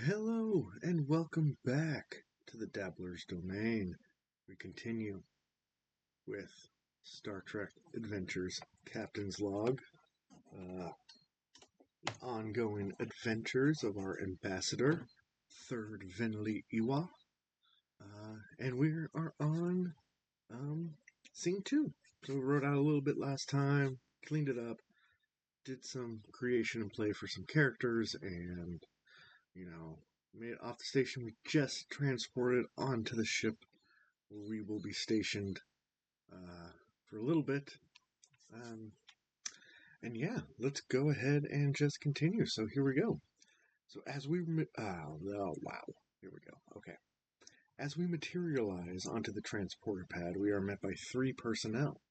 Hello and welcome back to the Dabbler's Domain. We continue with Star Trek Adventures Captain's Log, ongoing adventures of our ambassador, Third Vinley Iwa, and we are on scene 2. So we wrote out a little bit last time, cleaned it up, did some creation and play for some characters, and made it off the station. We just transported onto the ship where we will be stationed for a little bit. And yeah, let's go ahead and just continue. So here we go. So as we wow, here we go. Okay. As we materialize onto the transporter pad, we are met by 3 personnel.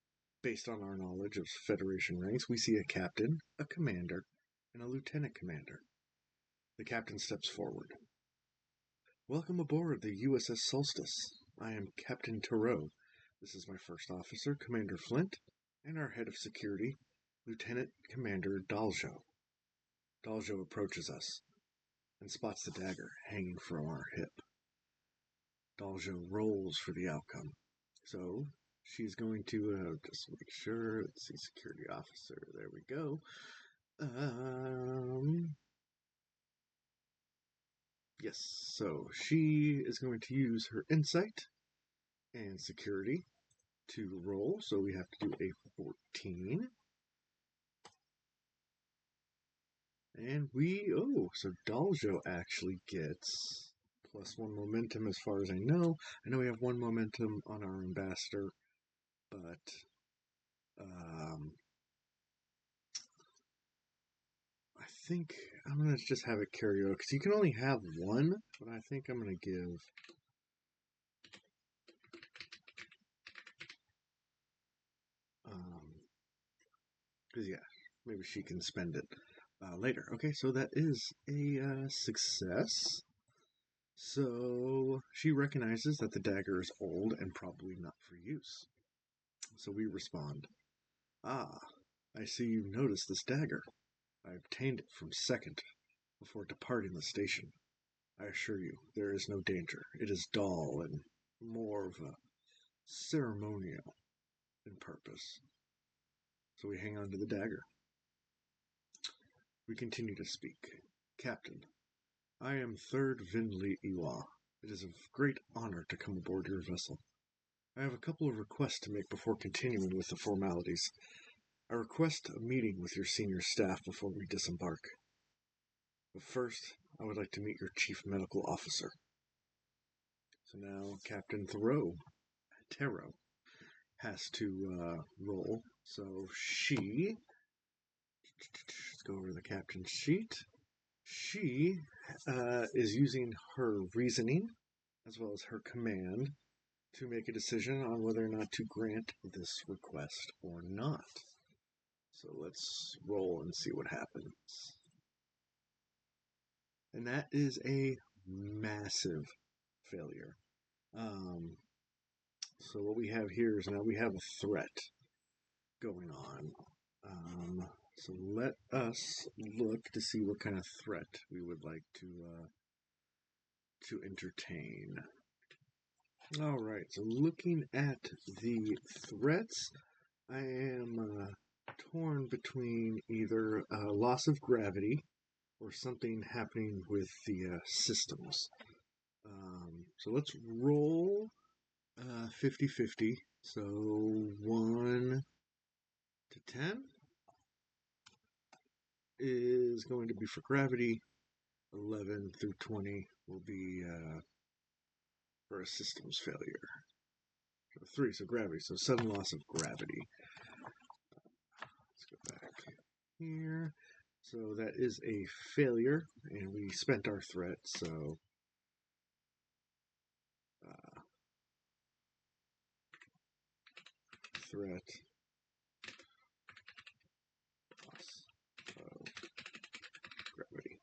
Based on our knowledge of Federation ranks, we see a captain, a commander, and a lieutenant commander. The captain steps forward. Welcome aboard the USS Solstice. I am Captain Tarot. This is my first officer, Commander Flint, and our head of security, Lieutenant Commander Daljo. Daljo approaches us and spots the dagger hanging from our hip. Daljo rolls for the outcome. So she's going to just make sure. Let's see, security officer. There we go. Yes, so she is going to use her insight and security to roll. So we have to do a 14. And so Daljo actually gets +1 momentum as far as I know. I know we have 1 momentum on our ambassador, but I think I'm going to just have it carry over, because you can only have 1, but I think I'm going to give because maybe she can spend it later. Okay, so that is a success. So she recognizes that the dagger is old and probably not for use. So we respond, I see you've noticed this dagger. I obtained it from Second before departing the station. I assure you, there is no danger. It is dull and more of a ceremonial in purpose. So we hang on to the dagger. We continue to speak. Captain, I am Third Vinley Iwa. It is a great honor to come aboard your vessel. I have a couple of requests to make before continuing with the formalities. I request a meeting with your senior staff before we disembark. But first, I would like to meet your chief medical officer. So now Captain Tarot has to roll. So let's go over the captain's sheet. She is using her reasoning as well as her command to make a decision on whether or not to grant this request or not. So let's roll and see what happens. And that is a massive failure. So what we have here is now we have a threat going on. So let us look to see what kind of threat we would like to entertain. All right, so looking at the threats, I am torn between either loss of gravity or something happening with the systems. So let's roll 50-50. So 1 to 10 is going to be for gravity. 11 through 20 will be for a systems failure. So 3, so gravity. So sudden loss of gravity. Let's go back here. So that is a failure, and we spent our threat, so threat loss of gravity.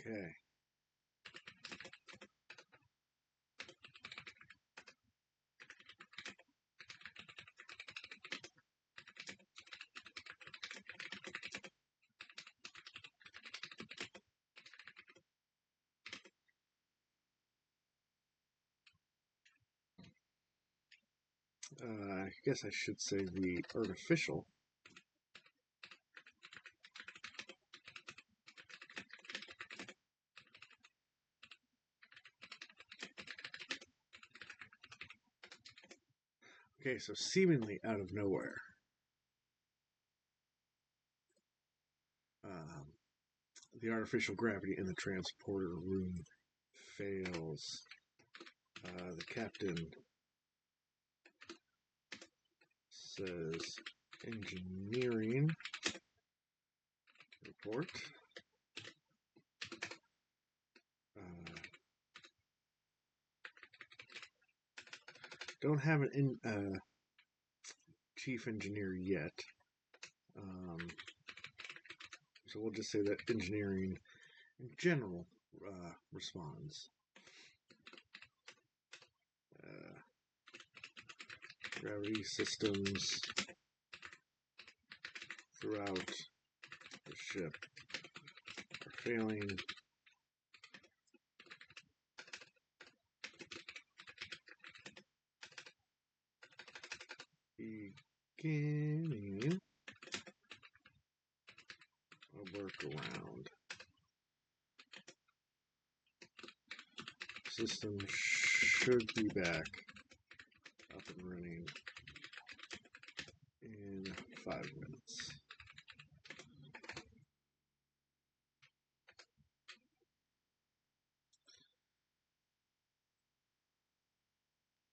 Okay. I guess I should say the artificial. Okay, so seemingly out of nowhere, um, the artificial gravity in the transporter room fails. The captain says engineering report. Don't have an chief engineer yet. So we'll just say that engineering in general responds. Gravity systems throughout the ship are failing. Beginning a workaround. System should be back up and running in 5 minutes.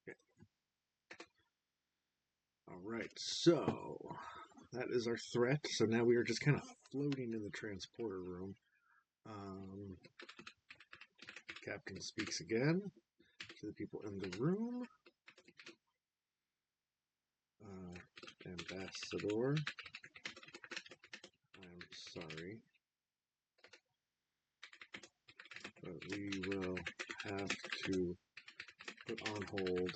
Okay. All right, so that is our threat. So now we are just kind of floating in the transporter room. Captain speaks again to the people in the room. Ambassador, I'm sorry, but we will have to put on hold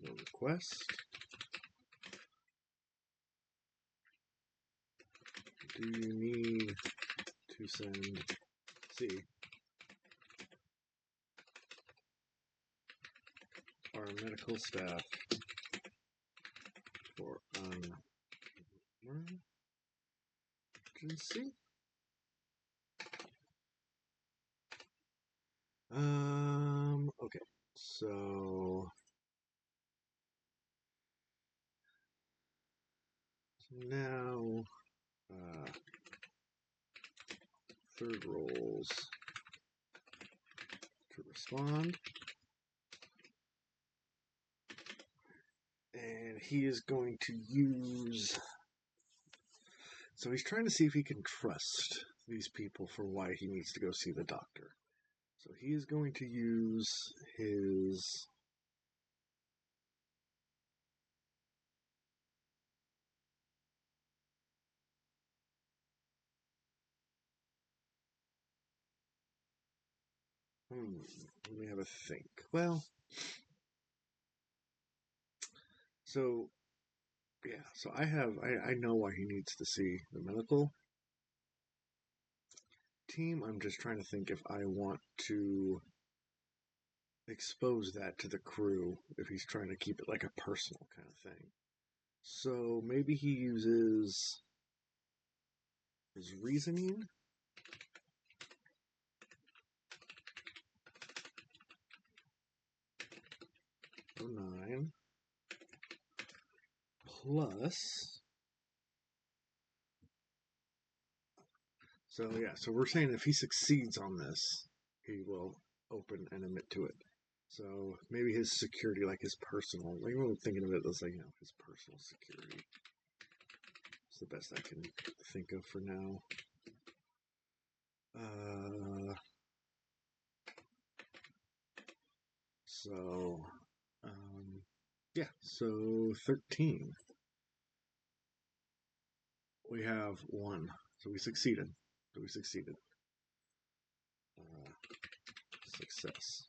the request. Do you need to send our medical staff for emergency? Okay, so now third rolls to respond. And he is going to use... So he's trying to see if he can trust these people for why he needs to go see the doctor. So he is going to use his... let me have a think. Well, so yeah, so I know why he needs to see the medical team. I'm just trying to think if I want to expose that to the crew if he's trying to keep it like a personal kind of thing. So maybe he uses his reasoning. Oh, 9 plus. So yeah, so we're saying if he succeeds on this, he will open and admit to it. So maybe his security, like his personal, like I'm thinking of it as like, his personal security. It's the best I can think of for now. So, yeah, so 13. We have 1. So we succeeded. Success.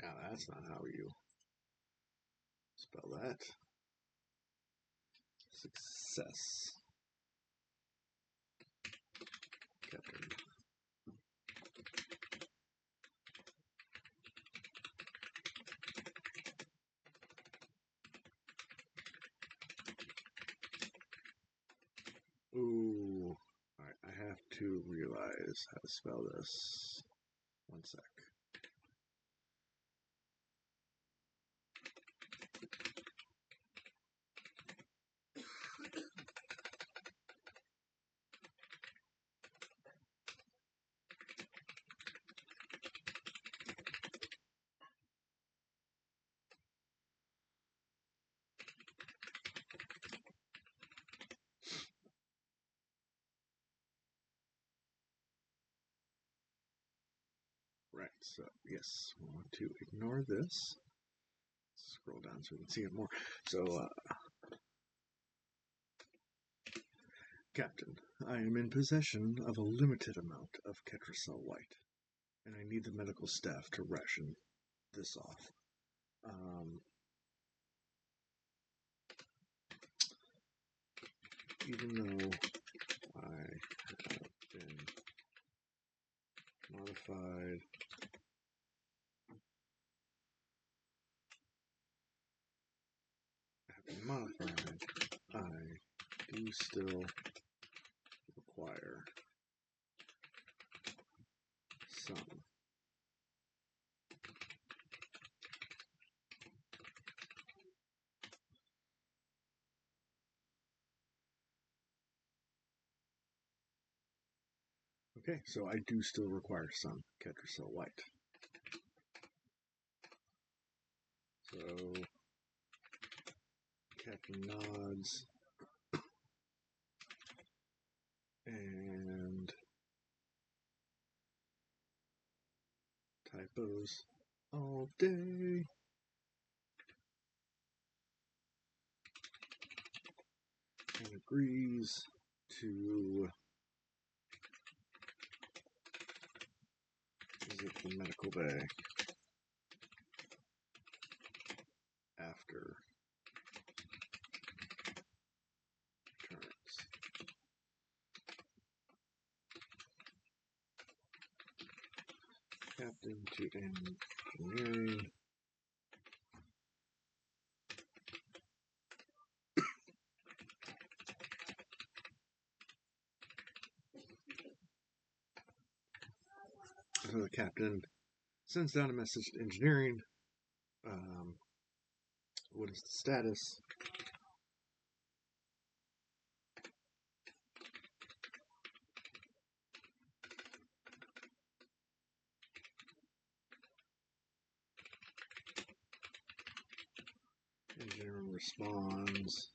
Yeah, that's not how you spell that. Success. Captain Ooh. Alright, I have to realize how to spell this. One sec. Right, so yes, we want to ignore this. Scroll down so we can see it more. So, Captain, I am in possession of a limited amount of Ketracel White, and I need the medical staff to ration this off. Even though I have been modified I do still require some. Okay, so I do still require some Ketracel White. So, Captain nods. And typos all day. And agrees to visit the medical bay after turns. Captain to engineering. So the captain sends down a message to engineering. What is the status? Engineering responds.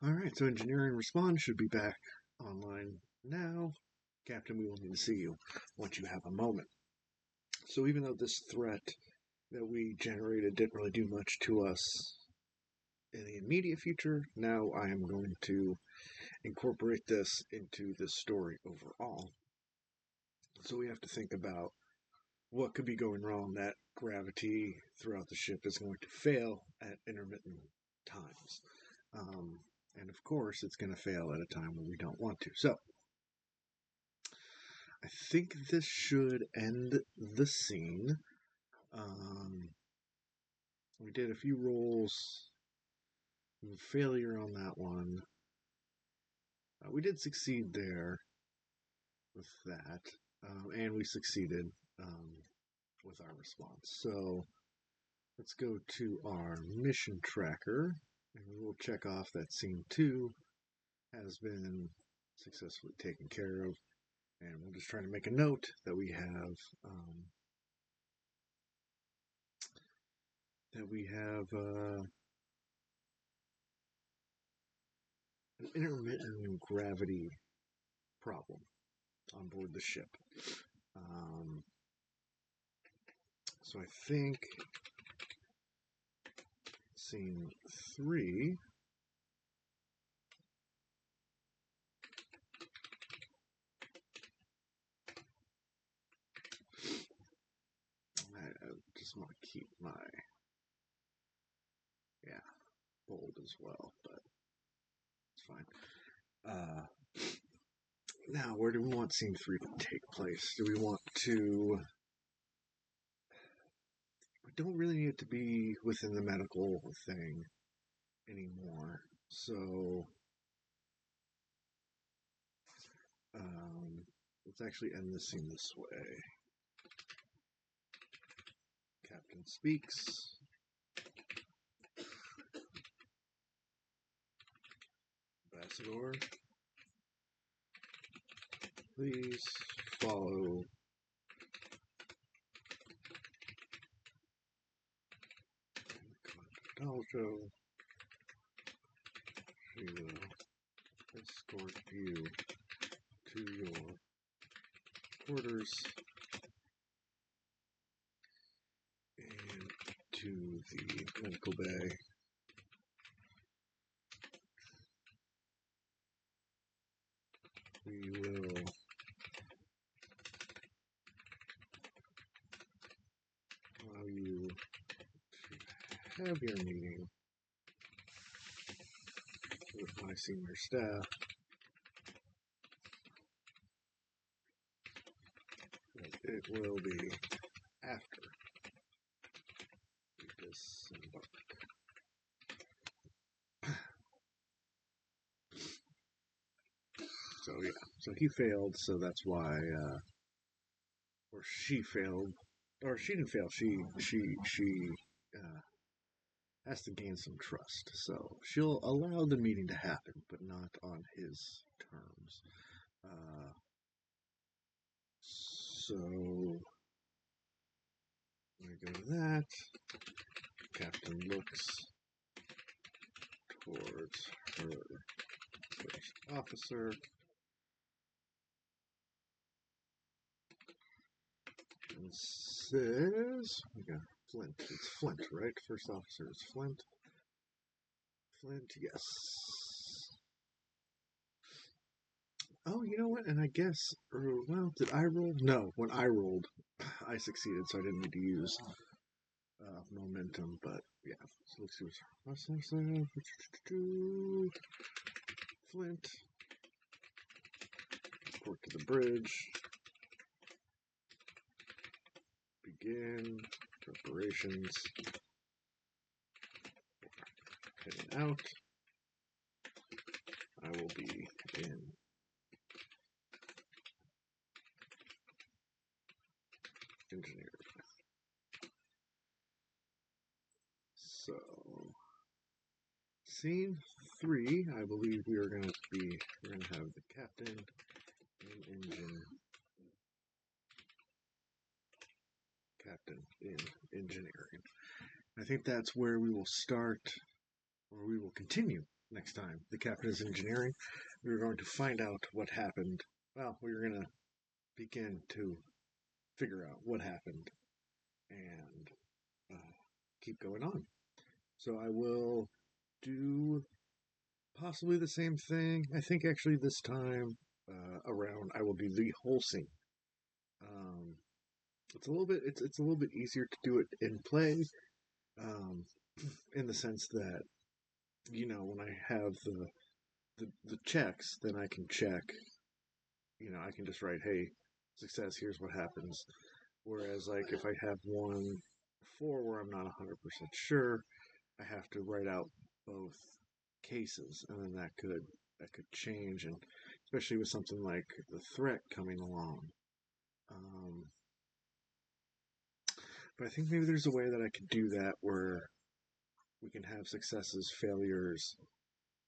Alright, so engineering response should be back online now. Captain, we will need to see you once you have a moment. So even though this threat that we generated didn't really do much to us in the immediate future, now I am going to incorporate this into this story overall. So we have to think about what could be going wrong. That gravity throughout the ship is going to fail at intermittent times. And of course, it's going to fail at a time where we don't want to. So, I think this should end the scene. We did a few rolls. Failure on that one. We did succeed there with that. And we succeeded with our response. So, let's go to our mission tracker. And we'll check off that scene 2 has been successfully taken care of. And we'll just try to make a note that we have an intermittent gravity problem on board the ship. So I think scene 3. just want to keep my, bold as well, but it's fine. Now, where do we want scene 3 to take place? Do we want to... We don't really need it to be within the medical thing anymore. So, let's actually end the scene this way. Captain speaks. Ambassador, please follow Aljo. She will escort you to your quarters and to the medical bay. We will allow you to have your meeting with my senior staff. It will be after we disembark. So yeah, so he failed, so that's why, or she failed, or she didn't fail. She has to gain some trust. So she'll allow the meeting to happen, but not on his terms. So I go to that. Captain looks towards her first officer. And says, yeah, Flint. It's Flint, right? First officer is Flint. Flint, yes. Oh, you know what? And I guess, well, did I roll? No, when I rolled, I succeeded, so I didn't need to use momentum. But yeah, so let's see what's Flint. Report to the bridge. Begin preparations. Heading out. I will be in engineering. So, scene 3, I believe we're going to have the captain in engine. Captain in engineering. I think that's where we will start, or we will continue next time. The captain is engineering. We're going to find out what happened. Well, we're going to begin to figure out what happened and keep going on. So I will do possibly the same thing. I think actually this time around I will do the whole scene. It's a little bit easier to do it in play, in the sense that, you know, when I have the checks, then I can check. You know, I can just write, hey, success, here's what happens. Whereas, like, if I have 1-4 where I'm not 100% sure, I have to write out both cases, and then that could change, and especially with something like the threat coming along. But I think maybe there's a way that I could do that where we can have successes, failures,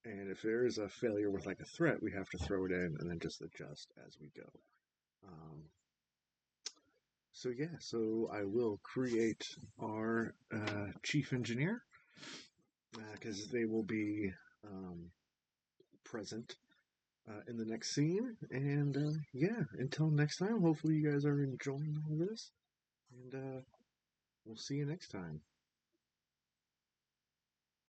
and if there is a failure with like a threat, we have to throw it in and then just adjust as we go. So yeah, so I will create our chief engineer, because they will be present in the next scene. And yeah, until next time, hopefully you guys are enjoying all this, and we'll see you next time.